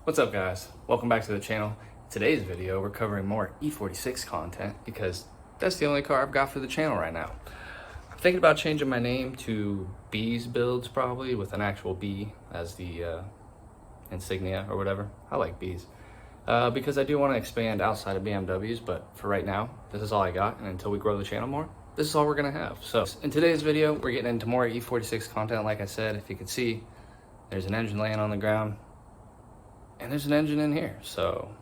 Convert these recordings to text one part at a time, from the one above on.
What's up guys? Welcome back to the channel. Today's video we're covering more E46 content because that's the only car I've got for the channel right now. I'm thinking about changing my name to B's Builds, probably with an actual B as the insignia or whatever. I like B's because I do want to expand outside of BMWs, but for right now this is all I got, and until we grow the channel more, this is all we're gonna have. So in today's video we're getting into more E46 content. Like I said, if you can see, there's an engine laying on the ground and there's an engine in here, so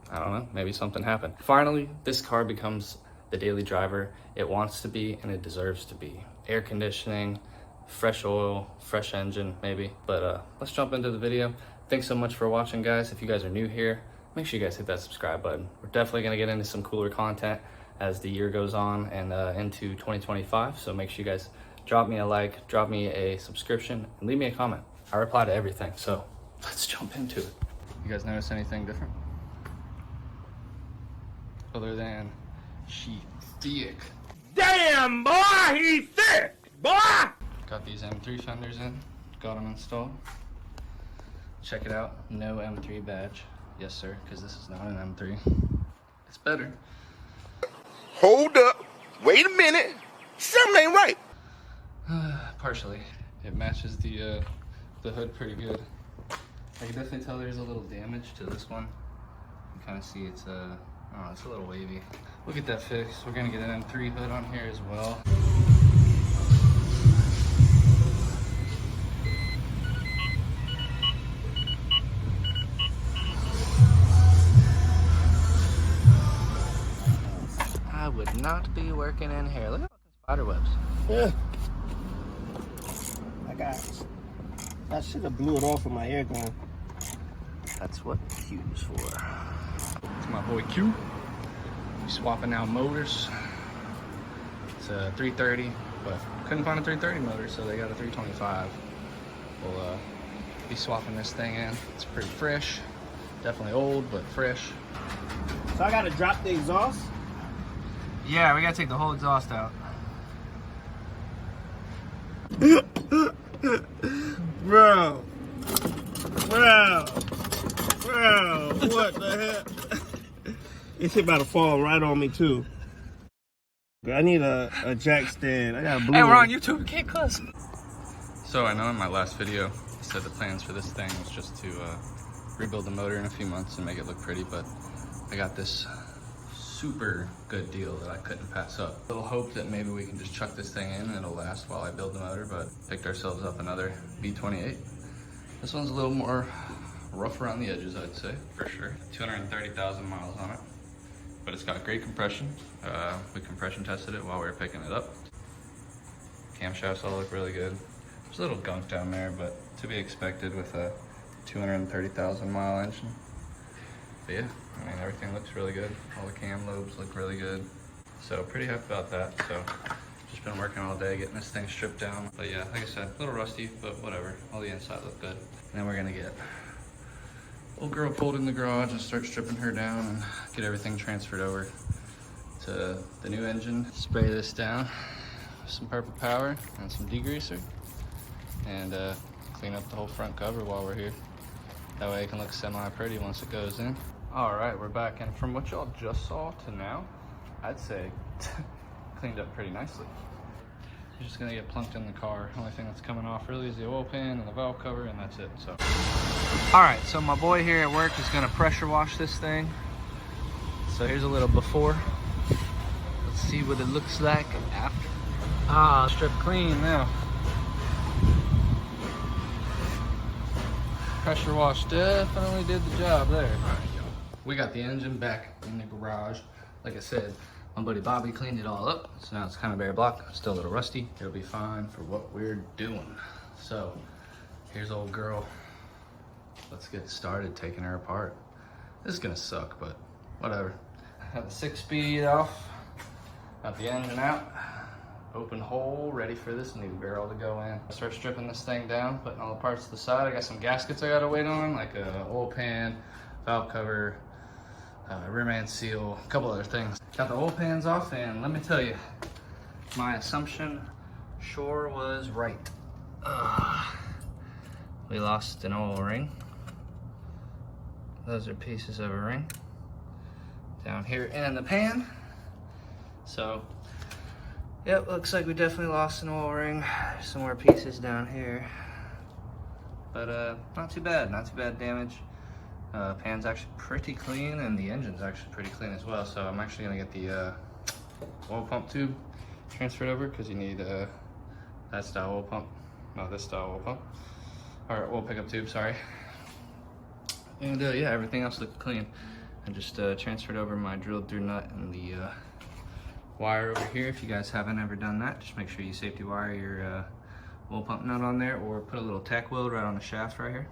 I don't know, maybe something happened. Finally, this car becomes the daily driver it wants to be and it deserves to be. Air conditioning, fresh oil, fresh engine maybe. But let's jump into the video. Thanks so much for watching, guys. If you guys are new here, make sure you guys hit that subscribe button. We're definitely gonna get into some cooler content as the year goes on and into 2025, so make sure you guys drop me a like, drop me a subscription, and leave me a comment. I reply to everything, so let's jump into it. You guys notice anything different? Other than she thick. Damn, boy, he's thick, boy! Got these M3 fenders in, got them installed. Check it out, no M3 badge. Yes sir, because this is not an M3. It's better. Hold up, wait a minute, something ain't right. Partially. It matches the hood pretty good. I can definitely tell there's a little damage to this one. You can kind of see it's it's a little wavy. We'll get that fixed. We're gonna get an M3 hood on here as well. I would not be working in here. Look at all the spider webs. Yeah. I should have blew it off with my air gun. That's what Q's for. It's my boy Q. He's swapping out motors. It's a 330, but couldn't find a 330 motor, so they got a 325. We'll be swapping this thing in. It's pretty fresh. Definitely old, but fresh. So I gotta drop the exhaust? Yeah, we gotta take the whole exhaust out. Bro, what the heck? This shit about to fall right on me too. I need a jack stand. I got a blue. Hey, we're on one. YouTube. We can't cuss. So I know in my last video I said the plans for this thing was just to rebuild the motor in a few months and make it look pretty, but I got this super good deal that I couldn't pass up. Little hope that maybe we can just chuck this thing in and it'll last while I build the motor, but picked ourselves up another B28. This one's a little more rough around the edges, I'd say, for sure. 230,000 miles on it, but it's got great compression. We compression tested it while we were picking it up. Camshafts all look really good. There's a little gunk down there, but to be expected with a 230,000 mile engine. But yeah, I mean, everything looks really good. All the cam lobes look really good. So pretty happy about that. So just been working all day getting this thing stripped down. But yeah, like I said, a little rusty, but whatever. All the inside look good. And then we're gonna get old girl pulled in the garage and start stripping her down and get everything transferred over to the new engine. Spray this down with some purple power and some degreaser, and clean up the whole front cover while we're here. That way it can look semi-pretty once it goes in. All right, we're back, and from what y'all just saw to now, I'd say cleaned up pretty nicely. You're just gonna get plunked in the car. Only thing that's coming off really is the oil pan and the valve cover, and that's it. So, all right, so my boy here at work is gonna pressure wash this thing. So here's a little before. Let's see what it looks like after. Ah, strip clean now. Pressure wash definitely did the job there. All right, y'all. We got the engine back in the garage. Like I said, my buddy Bobby cleaned it all up. So now it's kind of bare block, still a little rusty. It'll be fine for what we're doing. So here's old girl. Let's get started taking her apart. This is gonna suck, but whatever. Have the 6-speed off, got the engine out. Open hole, ready for this new barrel to go in. Start stripping this thing down, putting all the parts to the side. I got some gaskets I gotta wait on, like a oil pan, valve cover, rear man seal, a couple other things. Got the oil pans off, and let me tell you, my assumption sure was right. We lost an oil ring. those are pieces of a ring down here in the pan. So, yep, looks like we definitely lost an oil ring. There's some more pieces down here. But not too bad damage. Pan's actually pretty clean, and the engine's actually pretty clean as well. So I'm actually gonna get the oil pump tube transferred over, because you need that style oil pump, no, this style oil pump, or oil pickup tube, sorry. And yeah, everything else looked clean. I just transferred over my drilled through nut and the wire over here. If you guys haven't ever done that, just make sure you safety wire your oil pump nut on there, or put a little tack weld right on the shaft right here,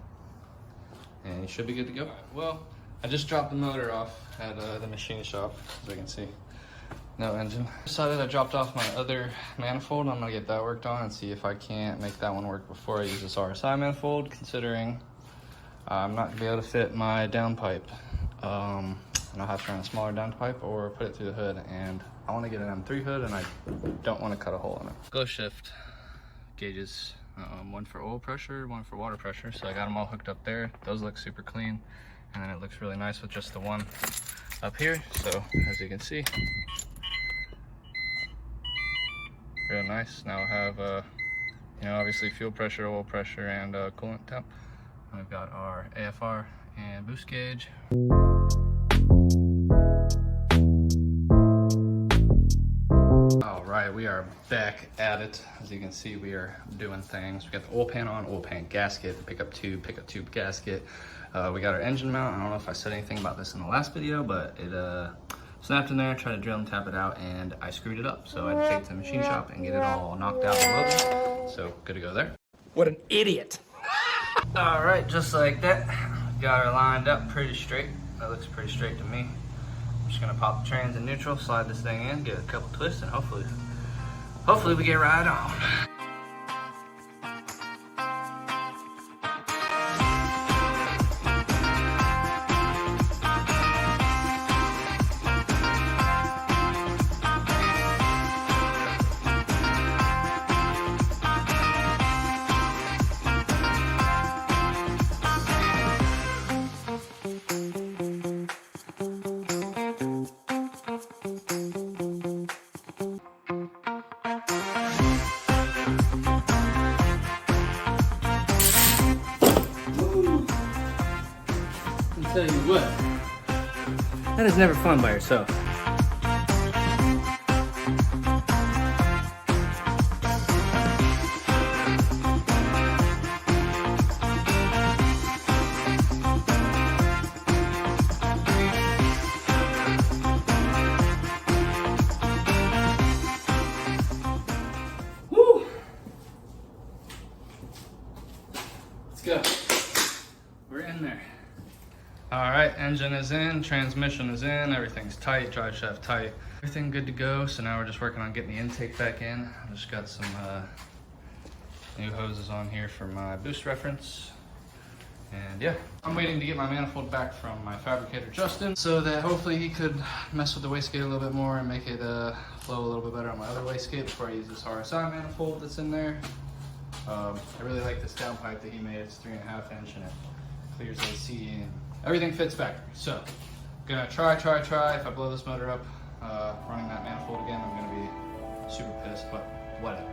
and you should be good to go. Well, I just dropped the motor off at the machine shop, as you can see. No engine. Decided I dropped off my other manifold. I'm gonna get that worked on and see if I can't make that one work before I use this RSI manifold, considering I'm not gonna be able to fit my downpipe. And I'll have to run a smaller downpipe or put it through the hood, and I want to get an M3 hood, and I don't want to cut a hole in it. Glow shift gauges, one for oil pressure, one for water pressure, so I got them all hooked up there. Those look super clean, and then it looks really nice with just the one up here. So as you can see, real nice. Now I have you know, obviously fuel pressure, oil pressure, and coolant temp. And we've got our AFR and boost gauge. All right, we are back at it. As you can see, we are doing things. We got the oil pan on, oil pan gasket, the pickup tube gasket. We got our engine mount. I don't know if I said anything about this in the last video, but it snapped in there. Tried to drill and tap it out, and I screwed it up. So I had to take it to the machine shop and get it all knocked out and welded. So good to go there. What an idiot. All right, just like that. Got her lined up pretty straight. That looks pretty straight to me. I'm just gonna pop the trans in neutral, slide this thing in, get a couple twists, and hopefully we get right on. Tell you what, that is never fun by yourself. Woo! Let's go. We're in there. All right, engine is in, transmission is in, everything's tight, drive shaft tight. Everything good to go, so now we're just working on getting the intake back in. I just got some new hoses on here for my boost reference. And yeah, I'm waiting to get my manifold back from my fabricator, Justin, so that hopefully he could mess with the wastegate a little bit more and make it flow a little bit better on my other wastegate before I use this RSI manifold that's in there. I really like this downpipe that he made. It's 3.5 inch, and it clears AC and everything fits factory. So, gonna try. If I blow this motor up running that manifold again, I'm gonna be super pissed, but whatever.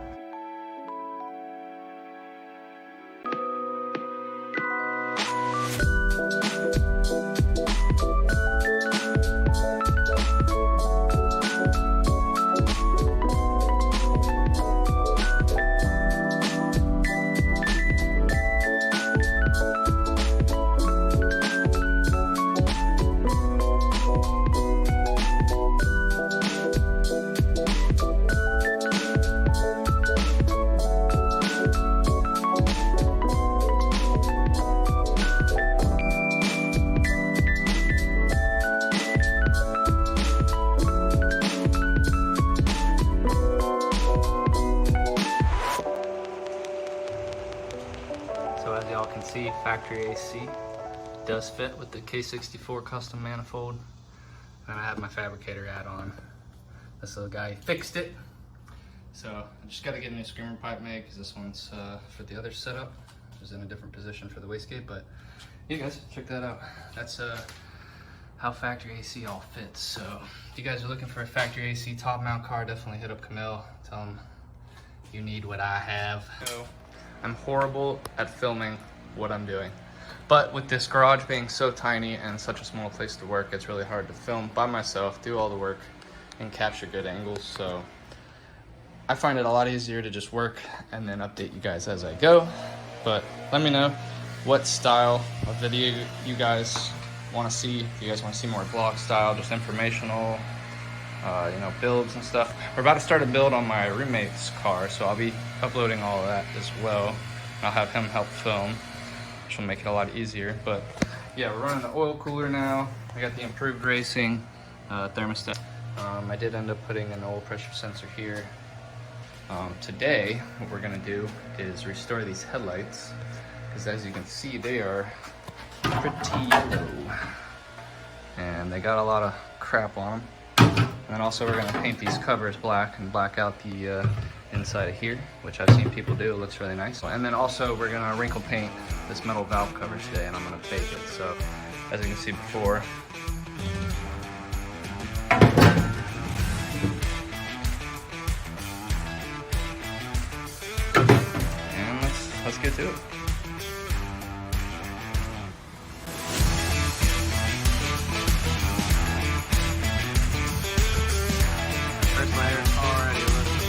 So as y'all can see, factory AC does fit with the K64 custom manifold. And I have my fabricator add-on. This little guy fixed it. So I just got to get a new screamer pipe made, because this one's for the other setup, which is in a different position for the wastegate. But Hey guys, check that out. That's how factory AC all fits. So if you guys are looking for a factory AC top mount car, definitely hit up Camille. Tell him you need what I have. So I'm horrible at filming what I'm doing. But with this garage being so tiny and such a small place to work, it's really hard to film by myself, do all the work, and capture good angles. So I find it a lot easier to just work and then update you guys as I go. But let me know what style of video you guys want to see. If you guys want to see more vlog style, just informational, you know, builds and stuff. We're about to start a build on my roommate's car, so I'll be uploading all of that as well. I'll have him help film, which will make it a lot easier. But yeah, we're running the oil cooler now. I got the improved racing thermostat. I did end up putting an oil pressure sensor here. Today, what we're gonna do is restore these headlights, because as you can see, they are pretty yellow. And they got a lot of crap on them. And then also we're gonna paint these covers black and black out the inside of here, which I've seen people do. It looks really nice. And then also we're gonna wrinkle paint this metal valve cover today, and I'm gonna bake it. So as you can see before, and let's get to it. First layer already looking.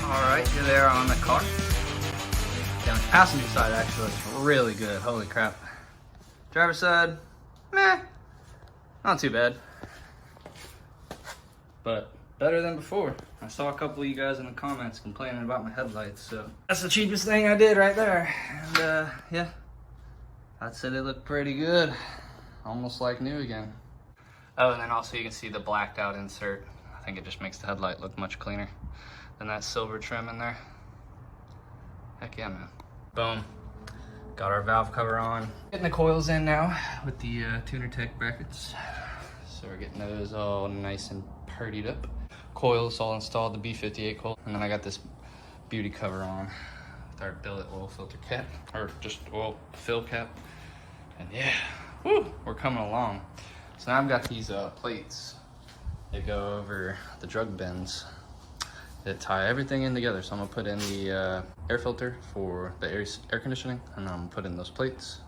Alright, you're there on the car. Down the passenger side actually looks really good. Holy crap. Driver's side, meh. Not too bad. But better than before. I saw a couple of you guys in the comments complaining about my headlights, so that's the cheapest thing I did right there. And yeah, I'd say they look pretty good. Almost like new again. Oh, and then also you can see the blacked out insert. I think it just makes the headlight look much cleaner than that silver trim in there. Heck yeah, man. Boom. Got our valve cover on. Getting the coils in now with the tuner tech brackets. So we're getting those all nice and partied up. Coils all installed, the B58 coil. And then I got this beauty cover on with our billet oil filter cap, or just oil fill cap. And yeah, woo, we're coming along. So now I've got these plates that go over the drug bins that tie everything in together. So I'm gonna put in the air filter for the air conditioning, and then I'm gonna put in those plates.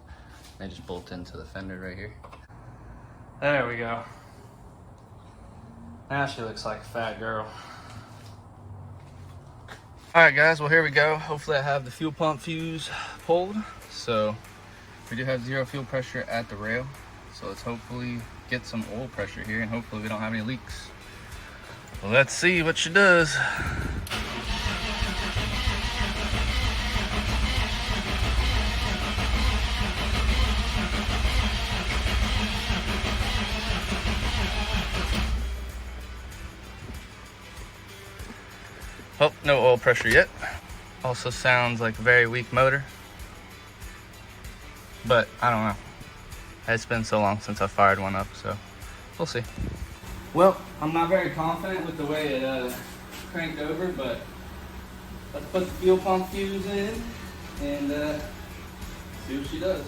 They just bolt into the fender right here. There we go. Now she looks like a fat girl. All right, guys, well, here we go. Hopefully I have the fuel pump fuse pulled. So we do have 0 fuel pressure at the rail. So let's hopefully get some oil pressure here, and hopefully we don't have any leaks. Well, let's see what she does. Oh, no oil pressure yet. Also sounds like a very weak motor. But I don't know. It's been so long since I fired one up, so we'll see. Well, I'm not very confident with the way it cranked over, but let's put the fuel pump fuse in and see what she does.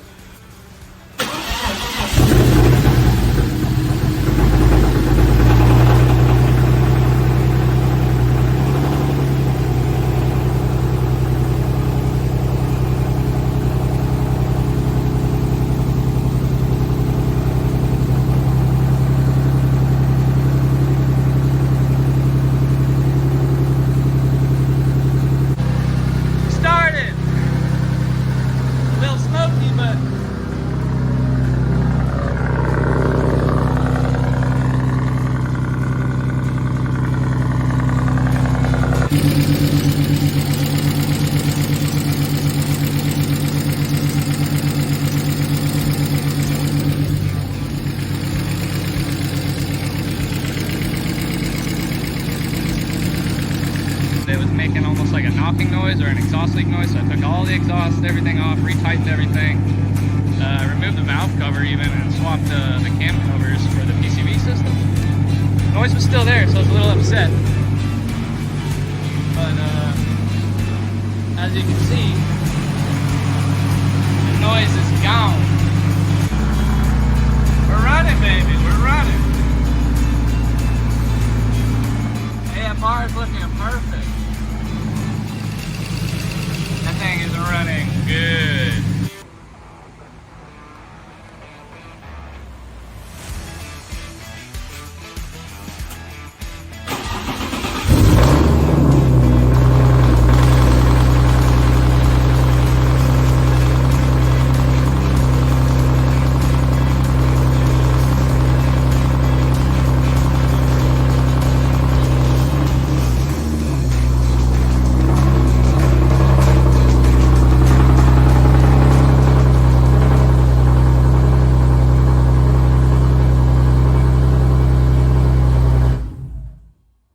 It was making almost like a knocking noise or an exhaust leak noise, so I took all the exhaust, everything off, retightened everything, removed the valve cover even, and swapped the cam covers for the PCV system. The noise was still there, so I was a little upset. as you can see, the noise is gone. We're running, baby, we're running. AFR is looking perfect. That thing is running good.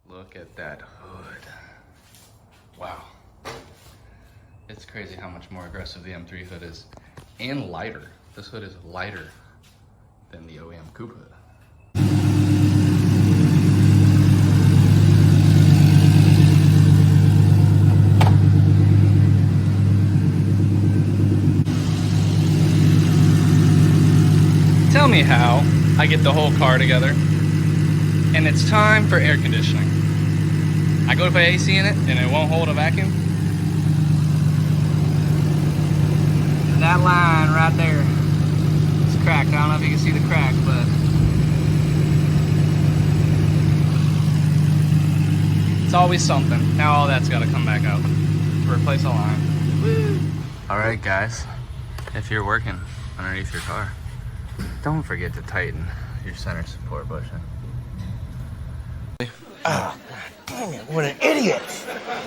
Look at that hood. Wow. It's crazy how much more aggressive the M3 hood is. And lighter. This hood is lighter than the OEM coupe hood. Tell me how I get the whole car together and it's time for air conditioning. I go to put AC in it and it won't hold a vacuum. That line right there is cracked. I don't know if you can see the crack, but it's always something. Now all that's got to come back out to replace a line. Woo. All right, guys, if you're working underneath your car, don't forget to tighten your center support bushing. Ah, dang it, what an idiot!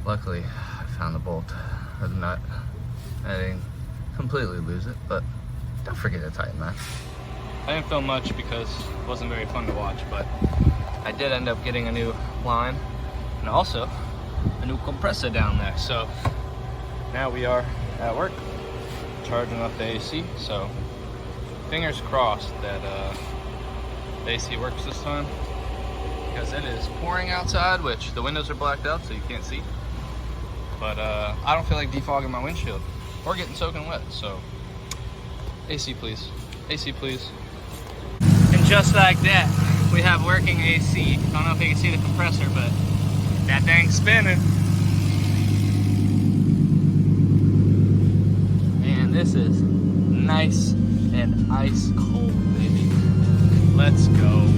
Luckily, I found the bolt or the nut. I didn't completely lose it, but don't forget to tighten that. I didn't film much because it wasn't very fun to watch, but I did end up getting a new line and also a new compressor down there. So now we are at work charging up the AC. So fingers crossed that the AC works this time, because it is pouring outside, which the windows are blacked out so you can't see. But I don't feel like defogging my windshield or getting soaking wet, so AC please, AC please. And just like that, we have working AC. I don't know if you can see the compressor, but that thing's spinning. And this is nice and ice cold, baby. Let's go.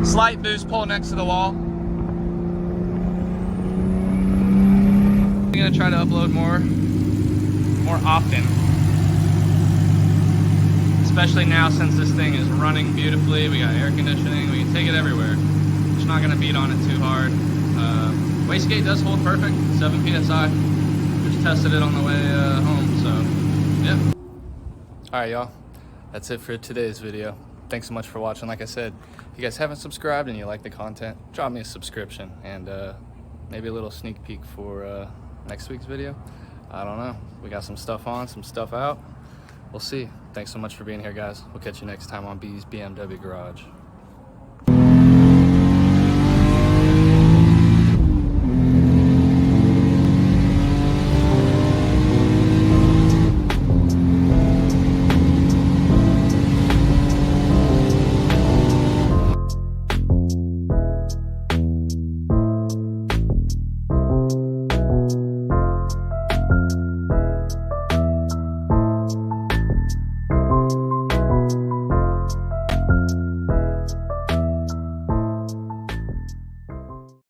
Slight boost pull next to the wall. I'm gonna try to upload more often, especially now since this thing is running beautifully. We got air conditioning, we can take it everywhere. Just not gonna beat on it too hard. Wastegate does hold perfect, 7 PSI. Just tested it on the way home, so yeah. All right, y'all, that's it for today's video. Thanks so much for watching. Like I said, if you guys haven't subscribed and you like the content, drop me a subscription and maybe a little sneak peek for next week's video. I don't know. We got some stuff on, some stuff out. We'll see. Thanks so much for being here, guys. We'll catch you next time on B's BMW Garage.